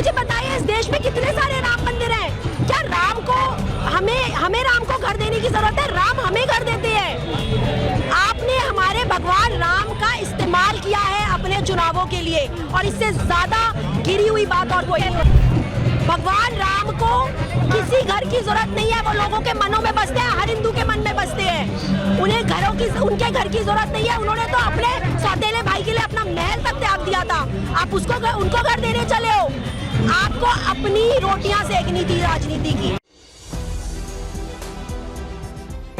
मुझे बताइए इस देश में कितने सारे राम मंदिर हैं? क्या राम को हमें राम को घर देने की जरूरत है? राम हमें घर देते हैं। आपने हमारे भगवान राम का इस्तेमाल किया है अपने चुनावों के लिए, और इससे ज्यादा गिरी हुई बात और कोई नहीं। भगवान राम को किसी घर की जरूरत नहीं है, वो लोगों के मनों में बसते हैं, हर हिंदू के मन में बसते हैं। उन्हें उनके घर की जरूरत नहीं है। उन्होंने तो अपने सौतेले भाई के लिए अपना महल तक त्याग दिया था, आप उनको घर देने चले हो। आपको अपनी रोटियां सेकनी थी राजनीति की।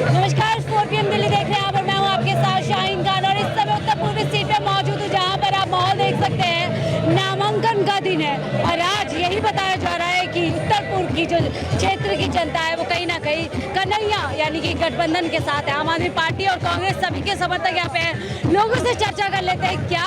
नमस्कार, 4 PM दिल्ली देख रहे हैं आप, और मैं हूं आपके साथ शाहीन खान। और इस समय उत्तर पूर्वी सीट पे मौजूद हूं, जहां पर आप माहौल देख सकते हैं। नामांकन का दिन है और आज यही बताया जा रहा है कि उत्तर पूर्व की जो क्षेत्र की जनता है वो कहीं ना कहीं कन्हैया यानी कि गठबंधन के साथ है। आम आदमी पार्टी और कांग्रेस सभी के समर्थक यहाँ पे हैं। लोगों से चर्चा कर लेते हैं, क्या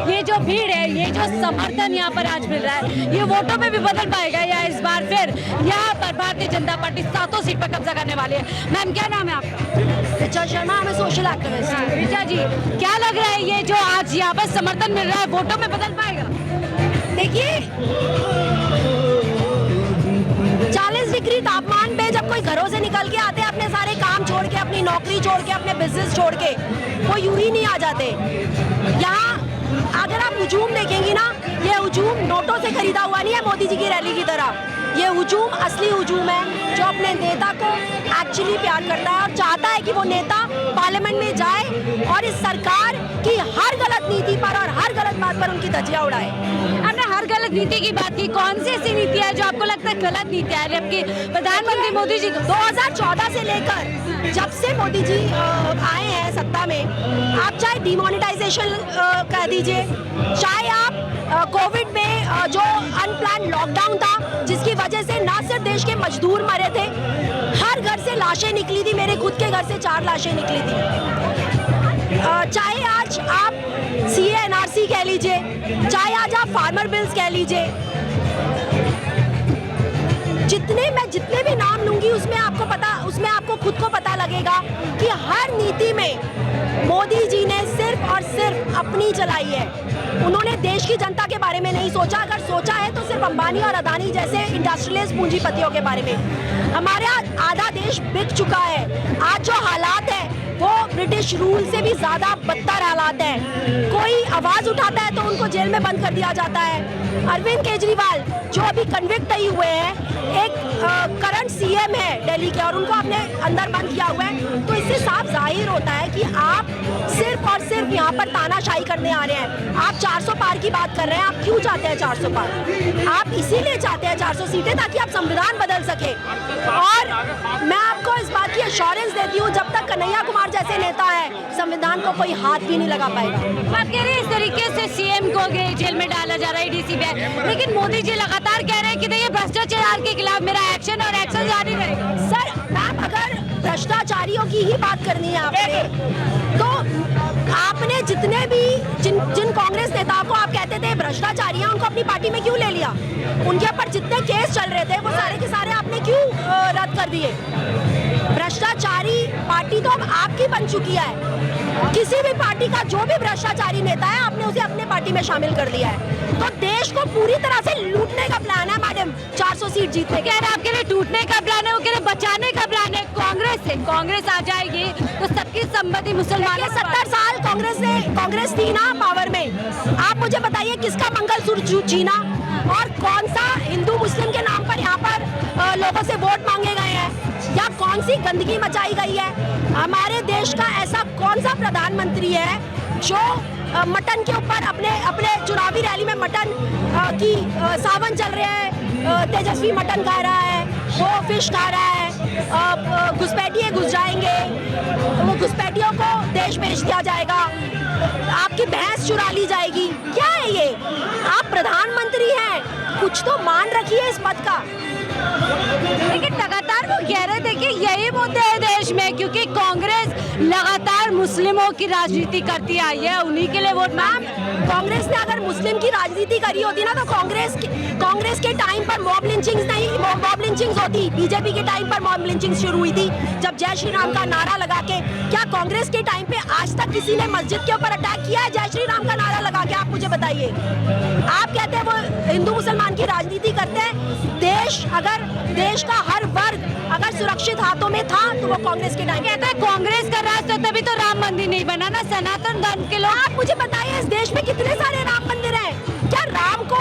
ये जो भीड़ है, ये जो समर्थन यहाँ पर आज मिल रहा है, ये वोटों में भी बदल पाएगा, या इस बार फिर यहाँ पर भारतीय जनता पार्टी 7 सीट पर कब्जा करने वाली है। मैम, क्या नाम है आपका? ऋचा शर्मा, हमें सोशल एक्टिविस्ट। ऋचा जी, क्या लग रहा है ये जो आज यहाँ पर समर्थन मिल रहा है, वोटों में बदल पाएगा? देखिए, 40 डिग्री तापमान पे जब कोई घरों से निकल के आते हैं, अपने सारे काम छोड़ के, अपनी नौकरी छोड़ के, अपने बिजनेस छोड़ के, वो यूं ही नहीं आ जाते। यहाँ अगर आप हुजूम देखेंगी ना, ये हुजूम नोटों से खरीदा हुआ नहीं है मोदी जी की रैली की तरह। ये हुजूम असली हुजूम है, जो अपने नेता को एक्चुअली प्यार करता है और चाहता है कि वो नेता पार्लियामेंट में जाए और इस सरकार की हर गलत नीति पर और हर गलत बात पर उनकी धज्जियां उड़ाए। आपने हर गलत नीति की बात की, कौन सी ऐसी नीति है जो आपको लगता है गलत नीति है? जबकि प्रधानमंत्री मोदी जी 2014 से लेकर जब से मोदी जी आए हैं सत्ता में, आप चाहे डिमोनेटाइजेशन कह दीजिए, चाहे आप कोविड में जो अनप्लान लॉकडाउन था जिसकी वजह से ना सिर्फ देश के मजदूर मरे थे, हर घर से लाशें निकली थी, मेरे खुद के घर से 4 लाशें निकली थी। चाहे आज आप CA NRC कह लीजिए, चाहे आज आप फार्मर बिल्स कह लीजिए, जितने भी नाम लूंगी उसमें आपको खुद को पता लगेगा कि हर नीति में मोदी जी ने सिर्फ और सिर्फ अपनी चलाई है। उन्होंने देश की जनता के बारे में नहीं सोचा, अगर सोचा है तो सिर्फ अंबानी और अदानी जैसे इंडस्ट्रियलिस्ट पूंजीपतियों के बारे में। हमारे आधा देश बिक चुका है। आज जो हालात है वो ब्रिटिश रूल से भी ज्यादा बदतर हालात हैं। कोई आवाज उठाता है तो उनको जेल में बंद कर दिया जाता है। अरविंद केजरीवाल जो अभी कन्विक्ट नहीं हुए हैं, एक करंट CM है दिल्ली के, और उनको आपने अंदर बंद किया हुआ है, तो इससे साफ जाहिर होता है कि आप सिर्फ और सिर्फ यहाँ पर तानाशाही करने आ रहे हैं। आप 400 पार की बात कर रहे हैं। आप क्यों चाहते हैं 400 पार? आप इसीलिए चाहते हैं 400 सीटें ताकि आप संविधान बदल सके। और मैं आपको इस बात की एश्योरेंस देती हूँ, जब तक कन्हैया कुमार जैसे नेता है, संविधान को कोई हाथ भी नहीं लगा पाएगा। आप कह रहे हैं इस तरीके से CM को जेल में डाला जा रहा है, EDC पे, लेकिन मोदी जी लगातार कह रहे हैं कि देखिए भ्रष्टाचार के खिलाफ मेरा एक्शन और एक्शन जारी रहेगा। सर, मैम, अगर भ्रष्टाचारियों की ही बात करनी है आपने, तो आपने जितने भी जिन कांग्रेस नेताओं को आप कहते थे भ्रष्टाचारी हैं, उनको अपनी पार्टी में क्यों ले लिया? उनके ऊपर जितने केस चल रहे थे वो सारे के सारे आपने क्यों रद्द कर दिए? भ्रष्टाचारी पार्टी तो अब आपकी बन चुकी है। किसी भी पार्टी का जो भी भ्रष्टाचारी नेता है, आपने उसे अपने पार्टी में शामिल कर लिया है। तो देश को पूरी तरह से लूटने का प्लान है मैडम, 400 सीट जीतने। कह रहे आपके लिए टूटने का प्लान है, वो कह रहे बचाने का प्लान है। कांग्रेस आ जाएगी तो सबकी संपत्ति मुसलमानों। 70 साल कांग्रेस थी ना पावर में। आप मुझे बताइए किसका मंगलसूत्र छीना और कौन सा हिंदू मुस्लिम के नाम पर यहाँ पर लोगों से वोट मांगे गए हैं, या कौन सी गंदगी मचाई गई है? हमारे देश का ऐसा कौन सा प्रधानमंत्री है जो मटन के ऊपर अपने चुनावी रैली में मटन की सावन चल रहे हैं, तेजस्वी मटन खा रहा है, वो फिश खा रहा है, घुसपैठिए घुस जाएंगे, वो घुसपैठियों को देश भेज दिया जाएगा, आपकी भैंस चुरा ली जाएगी। क्या है ये? आप प्रधानमंत्री हैं, कुछ तो मान रखिए इस पद का। लेकिन लगातार वो कह रहे थे कि यही मुद्दे हैं देश में, क्योंकि कांग्रेस लगातार मुस्लिमों की राजनीति करती आई है, उन्हीं के लिए वोट। मैम, कांग्रेस ने अगर मुस्लिम की राजनीति करी होती ना तो कांग्रेस के टाइम पर मॉब लिंचिंग्स होती। बीजेपी के टाइम पर मॉब लिंचिंग शुरू हुई थी जब जय श्री राम का नारा लगा के। क्या कांग्रेस के टाइम पे आज तक किसी ने मस्जिद के ऊपर अटैक किया है जय श्री राम का नारा लगा के? आप मुझे बताइए। आप कहते हैं वो हिंदू मुसलमान की राजनीति करते हैं। देश का हर वर्ग अगर सुरक्षित हाथों में था तो वो कांग्रेस के टाइम। कहते हैं कांग्रेस का राज तो तभी तो राम मंदिर नहीं बना ना, सनातन धर्म के लोग। आप मुझे बताइए इस देश में कितने सारे राम मंदिर हैं? क्या राम को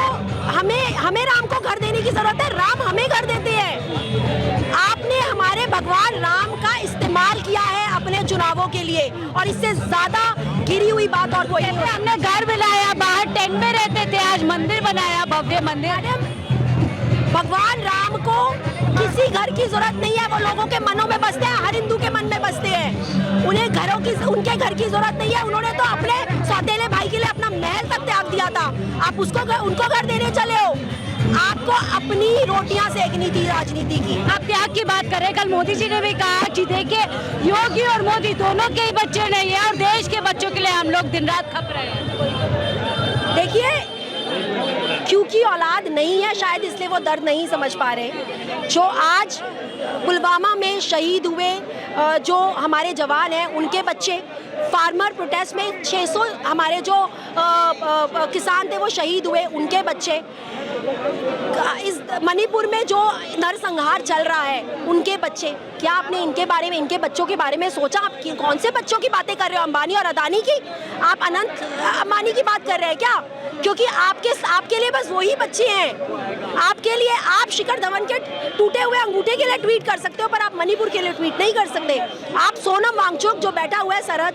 हमें राम को घर देने की जरूरत है? राम हमें घर देते हैं। आपने हमारे भगवान राम का इस्तेमाल किया है अपने चुनावों के लिए, और इससे ज्यादा गिरी हुई बात और कोई नहीं है। हमने घर बनाया, बाहर टेंट में रहते थे, आज मंदिर बनाया, भव्य मंदिर। भगवान राम को किसी घर की जरूरत नहीं है, वो लोगों के मनों में बसते हैं, हर हिंदू के मन में बसते हैं। उनके घर की जरूरत नहीं है। उन्होंने तो अपने सौतेले भाई के लिए अपना महल तक त्याग दिया था। आप उनको घर देने चले हो। आपको अपनी रोटियां सेकनी थी राजनीति की। आप त्याग की बात कर रहे हैं, कल मोदी जी ने भी कहा कि देखिए योगी और मोदी दोनों के ही बच्चे नहीं है और देश के बच्चों के लिए हम लोग दिन रात खप रहे हैं। देखिए, क्योंकि औलाद नहीं है शायद इसलिए वो दर्द नहीं समझ पा रहे। जो आज पुलवामा में शहीद हुए जो हमारे जवान हैं, उनके बच्चे, फार्मर प्रोटेस्ट में 600 हमारे जो किसान थे वो शहीद हुए, उनके बच्चे, इस मणिपुर में जो नरसंहार चल रहा है उनके बच्चे। क्या आपने इनके बच्चों के बारे में सोचा? आप कौन से बच्चों की बातें कर रहे हो? अंबानी और अदानी की? आप अनंत अंबानी की बात कर रहे हैं क्या? क्योंकि आपके लिए बस वही बच्चे हैं। आपके लिए आप शिखर धवन के टूटे हुए अंगूठे के लिए ट्वीट कर सकते हो, पर आप मणिपुर के लिए ट्वीट नहीं कर सकते। आप सोनम वांगचुक जो बैठा हुआ है सरहद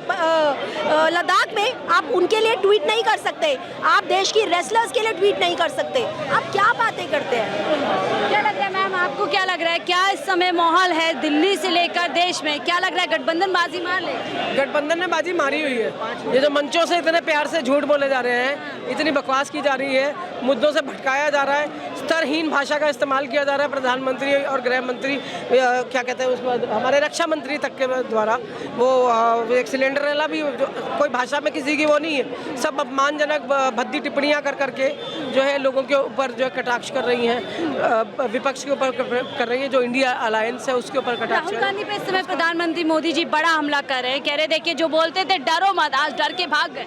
लद्दाख में, आप उनके लिए ट्वीट नहीं कर सकते। आप देश की रेसलर्स के लिए ट्वीट नहीं कर सकते। आप क्या बातें करते हैं? क्या लग रहा है मैम, आपको क्या लग रहा है, क्या इस समय माहौल है दिल्ली से लेकर देश में? क्या लग रहा है, गठबंधन बाजी मार ले? गठबंधन ने बाजी मारी हुई है। ये जो मंचों से इतने प्यार से झूठ बोले जा रहे हैं, इतनी बकवास की जा रही है, मुद्दों से भटकाया जा रहा है, स्तरहीन भाषा का इस्तेमाल किया जा रहा है प्रधानमंत्री और गृह मंत्री, क्या कहते हैं उसमें, हमारे रक्षा मंत्री तक के द्वारा। वो एक सिलेंडर भी कोई भाषा में किसी की वो नहीं है। सब अपमानजनक भद्दी टिप्पणियां कर करके जो है लोगों के ऊपर जो है कटाक्ष कर रही हैं, विपक्ष के ऊपर कर रही है, जो इंडिया अलायंस है उसके ऊपर कटाक्ष। राहुल गांधी पे इस समय प्रधानमंत्री मोदी जी बड़ा हमला कर रहे हैं, कह रहे देखिए जो बोलते थे डरो मत, आज डर के भाग गए।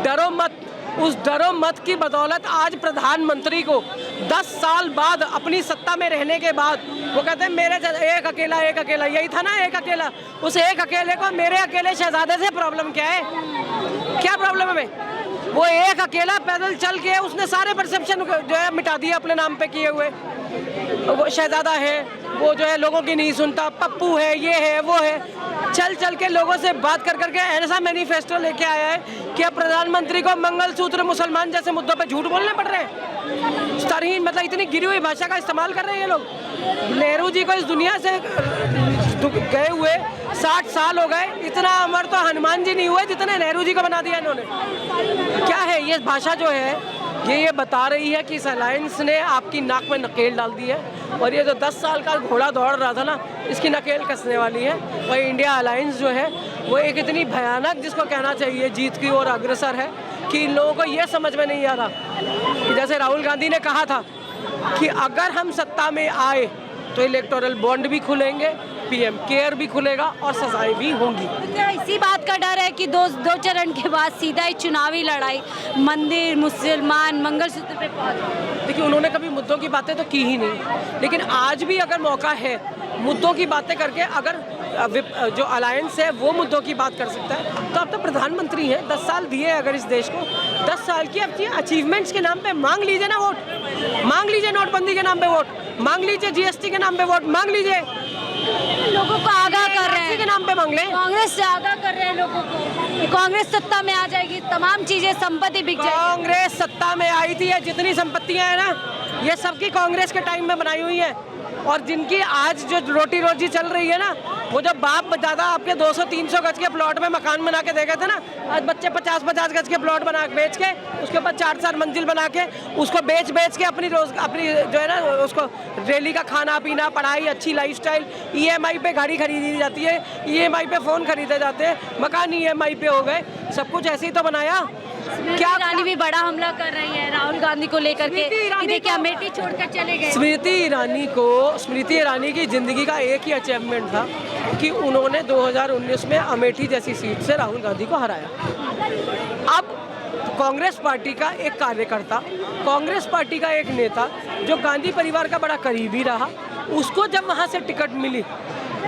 डरो मत, उस डरो मत की बदौलत आज प्रधानमंत्री को 10 साल बाद अपनी सत्ता में रहने के बाद वो कहते हैं मेरे एक अकेला, यही था ना एक अकेला। उस एक अकेले को मेरे अकेले शहजादे से प्रॉब्लम क्या है? क्या प्रॉब्लम है? वो एक अकेला पैदल चल के उसने सारे परसेप्शन जो है मिटा दिए अपने नाम पे किए हुए। वो शहजादा है, वो जो है लोगों की नहीं सुनता, पप्पू है, ये है, वो है, चल के लोगों से बात कर करके ऐसा मैनिफेस्टो लेके आया है कि अब प्रधानमंत्री को मंगलसूत्र, मुसलमान जैसे मुद्दों पे झूठ बोलने पड़ रहे हैं। स्तरहीन, मतलब इतनी गिरी हुई भाषा का इस्तेमाल कर रहे हैं ये लोग। नेहरू जी को इस दुनिया से गए हुए 60 साल हो गए, इतना अमर तो हनुमान जी नहीं हुए जितने नेहरू जी को बना दिया इन्होंने। क्या है ये भाषा जो है, ये बता रही है कि इस अलायंस ने आपकी नाक में नकेल डाल दी है, और ये जो 10 साल का घोड़ा दौड़ रहा था ना, इसकी नकेल कसने वाली है। और इंडिया अलायंस जो है वो एक इतनी भयानक, जिसको कहना चाहिए जीत की ओर अग्रसर है, कि इन लोगों को ये समझ में नहीं आ रहा कि जैसे राहुल गांधी ने कहा था कि अगर हम सत्ता में आए तो इलेक्टोरल बॉन्ड भी खुलेंगे, पीएम केयर भी खुलेगा और सजाएं भी होंगी। तो क्या इसी बात का डर है कि दो चरण के बाद सीधा ही चुनावी लड़ाई, मंदिर, मुसलमान, मंगलसूत्र पे पहुंच? देखिए, उन्होंने कभी मुद्दों की बातें तो की ही नहीं, लेकिन आज भी अगर मौका है मुद्दों की बातें करके, अगर जो अलायंस है वो मुद्दों की बात कर सकता है, तो अब तो प्रधानमंत्री हैं, 10 साल दिए अगर इस देश को, 10 साल की अपनी अचीवमेंट्स के नाम पे मांग लीजिए ना वोट, मांग लीजिए नोटबंदी के नाम पे वोट, मांग लीजिए जीएसटी के नाम पे वोट, मांग लीजिए, लोगों को आगाह कर रहे हैं के नाम पे मांग लें। कांग्रेस से आगाह कर रहे हैं लोगों को कि कांग्रेस सत्ता में आ जाएगी, तमाम चीजें, संपत्ति बिक जाएगी। कांग्रेस सत्ता में आई थी, जितनी संपत्तियां हैं ना, ये सबकी कांग्रेस के टाइम में बनाई हुई है। और जिनकी आज जो रोटी रोजी चल रही है ना, वो जो बाप दादा आपके 200-300 गज के प्लॉट में मकान बना के दे गए थे ना, आज बच्चे 50-50 गज के प्लॉट बना बेच के उसके ऊपर 4-4 मंजिल बना के उसको बेच के अपनी जो है ना उसको डेली का खाना पीना, पढ़ाई, अच्छी लाइफस्टाइल, EMI पे गाड़ी खरीदी जाती है, EMI पे फ़ोन खरीदे जाते हैं, मकान EMI पे हो गए, सब कुछ ऐसे ही तो बनाया। क्या ईरानी भी बड़ा हमला कर रही है राहुल गांधी को लेकर के कि देखिए अमेठी छोड़कर चले गए। स्मृति ईरानी की ज़िंदगी का एक ही अचीवमेंट था कि उन्होंने 2019 में अमेठी जैसी सीट से राहुल गांधी को हराया। अब कांग्रेस पार्टी का एक कार्यकर्ता, कांग्रेस पार्टी का एक नेता जो गांधी परिवार का बड़ा करीबी रहा, उसको जब वहाँ से टिकट मिली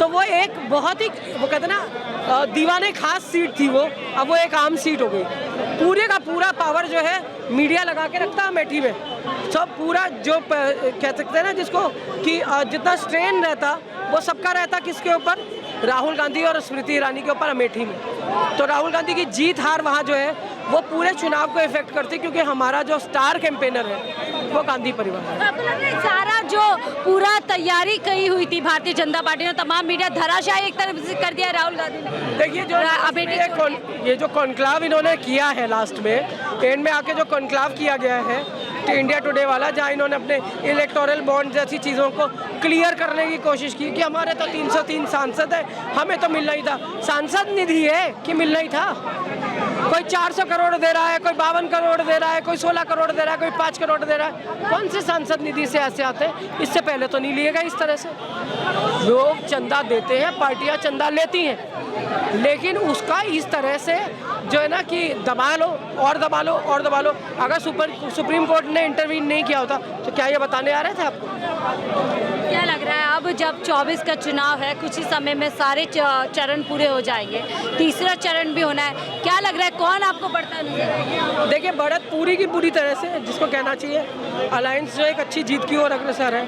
तो वो एक बहुत ही, वो कहते ना दीवाने खास सीट थी वो, अब वो एक आम सीट हो गई। पूरे का पूरा पावर जो है मीडिया लगा के रखता है अमेठी में, सब पूरा जो कह सकते हैं ना जिसको कि जितना स्ट्रेन रहता वो सबका रहता किसके ऊपर, राहुल गांधी और स्मृति ईरानी के ऊपर अमेठी में। तो राहुल गांधी की जीत हार वहाँ जो है वो पूरे चुनाव को इफेक्ट करती, क्योंकि हमारा जो स्टार कैंपेनर है वो गांधी परिवार है। आपको लग रहा है सारा जो पूरा तैयारी की हुई थी भारतीय जनता पार्टी ने, तमाम मीडिया धराशायी एक तरफ से कर दिया राहुल गांधी ने? देखिए जो ये जो कॉन्क्लाव इन्होंने किया है लास्ट में, एंड में आके जो कॉन्क्लाव किया गया है इंडिया टुडे वाला, जहाँ इन्होंने अपने इलेक्टोरल बॉन्ड जैसी चीज़ों को क्लियर करने की कोशिश की कि हमारे तो 303 सांसद है, हमें तो मिलना ही था। सांसद निधि है कि मिलना ही था। कोई 400 करोड़ दे रहा है, कोई 52 करोड़ दे रहा है, कोई 16 करोड़ दे रहा है, कोई 5 करोड़ दे रहा है। कौन से सांसद निधि से ऐसे आते हैं? इससे पहले तो नहीं लिए गए इस तरह से। लोग चंदा देते हैं, पार्टियां चंदा लेती हैं, लेकिन उसका इस तरह से जो है ना कि दबा लो और दबा लो और दबा लो। अगर सुप्रीम कोर्ट ने इंटरवीन नहीं किया होता तो क्या ये बताने आ रहे थे आपको? क्या लग रहा है अब जब 24 का चुनाव है, कुछ ही समय में सारे चरण पूरे हो जाएंगे, तीसरा चरण भी होना है, क्या लग रहा है कौन आपको बढ़ता नजर आएगा? देखिए बढ़त पूरी की पूरी तरह से जिसको कहना चाहिए अलायंस जो एक अच्छी जीत की ओर अग्रसर है।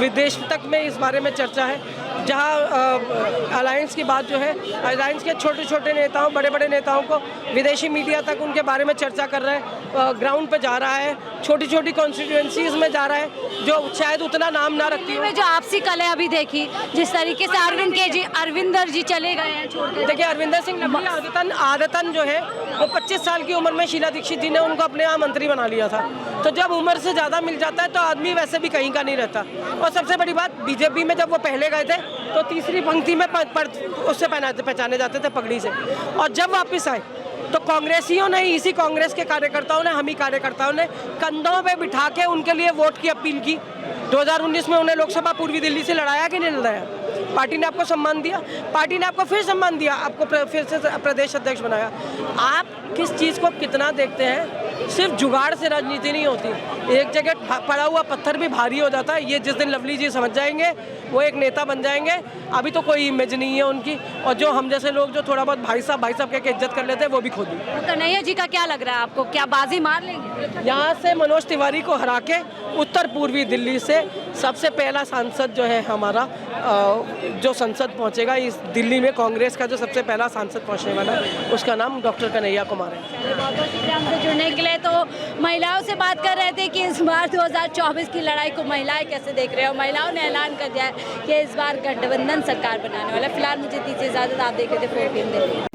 विदेश तक में इस बारे में चर्चा है, जहां अलायंस की बात जो है, अलायंस के छोटे छोटे नेताओं, बड़े बड़े नेताओं को विदेशी मीडिया तक उनके बारे में चर्चा कर रहा है, ग्राउंड पे जा रहा है, छोटी छोटी कॉन्स्टिट्यूएंसीज में जा रहा है जो शायद उतना नाम ना रखती हो। जो आपसी कलें अभी देखी जिस तरीके से अरविंदर जी चले गए हैं छोड़कर। देखिए अरविंदर सिंह नकवी आदतन जो है वो 25 साल की उम्र में शीला दीक्षित जी ने उनको अपने यहाँ मंत्री बना लिया था। तो जब उम्र से ज़्यादा मिल जाता है तो आदमी वैसे भी कहीं का नहीं रहता। और सबसे बड़ी बात, बीजेपी में जब वो पहले गए थे तो तीसरी पंक्ति में उससे पहचाने जाते थे पगड़ी से, और जब वापस आए तो कांग्रेसियों ने, इसी कांग्रेस के कार्यकर्ताओं ने, हम ही कार्यकर्ताओं ने कंधों पे बिठा के उनके लिए वोट की अपील की। 2019 में उन्हें लोकसभा पूर्वी दिल्ली से लड़ाया कि नहीं लड़ाया? पार्टी ने आपको सम्मान दिया, पार्टी ने आपको फिर सम्मान दिया, आपको फिर से प्रदेश अध्यक्ष बनाया। आप किस चीज़ को कितना देखते हैं? सिर्फ जुगाड़ से राजनीति नहीं होती, एक जगह पड़ा हुआ पत्थर भी भारी हो जाता है। ये जिस दिन लवली जी समझ जाएंगे वो एक नेता बन जाएंगे। अभी तो कोई इमेज नहीं है उनकी, और जो हम जैसे लोग जो थोड़ा बहुत भाई साहब कह के इज्जत कर लेते हैं वो भी खो दी। कन्हैया जी का क्या लग रहा है आपको, क्या बाजी मार लेंगे? यहाँ से मनोज तिवारी को हरा के उत्तर पूर्वी दिल्ली से सबसे पहला सांसद जो है हमारा जो संसद पहुँचेगा इस दिल्ली में, कांग्रेस का जो सबसे पहला सांसद पहुँचने वाला है उसका नाम डॉक्टर कन्हैया कुमार है। बहुत बहुत शुक्रिया हमसे जुड़ने के लिए। तो महिलाओं से बात कर रहे थे कि इस बार 2024 की लड़ाई को महिलाएं कैसे देख रहे हो। महिलाओं ने ऐलान कर दिया है कि इस बार गठबंधन सरकार बनाने वाला। फिलहाल मुझे दीजिए इजाजत, आप देख रहे थे 4PM दिल्ली।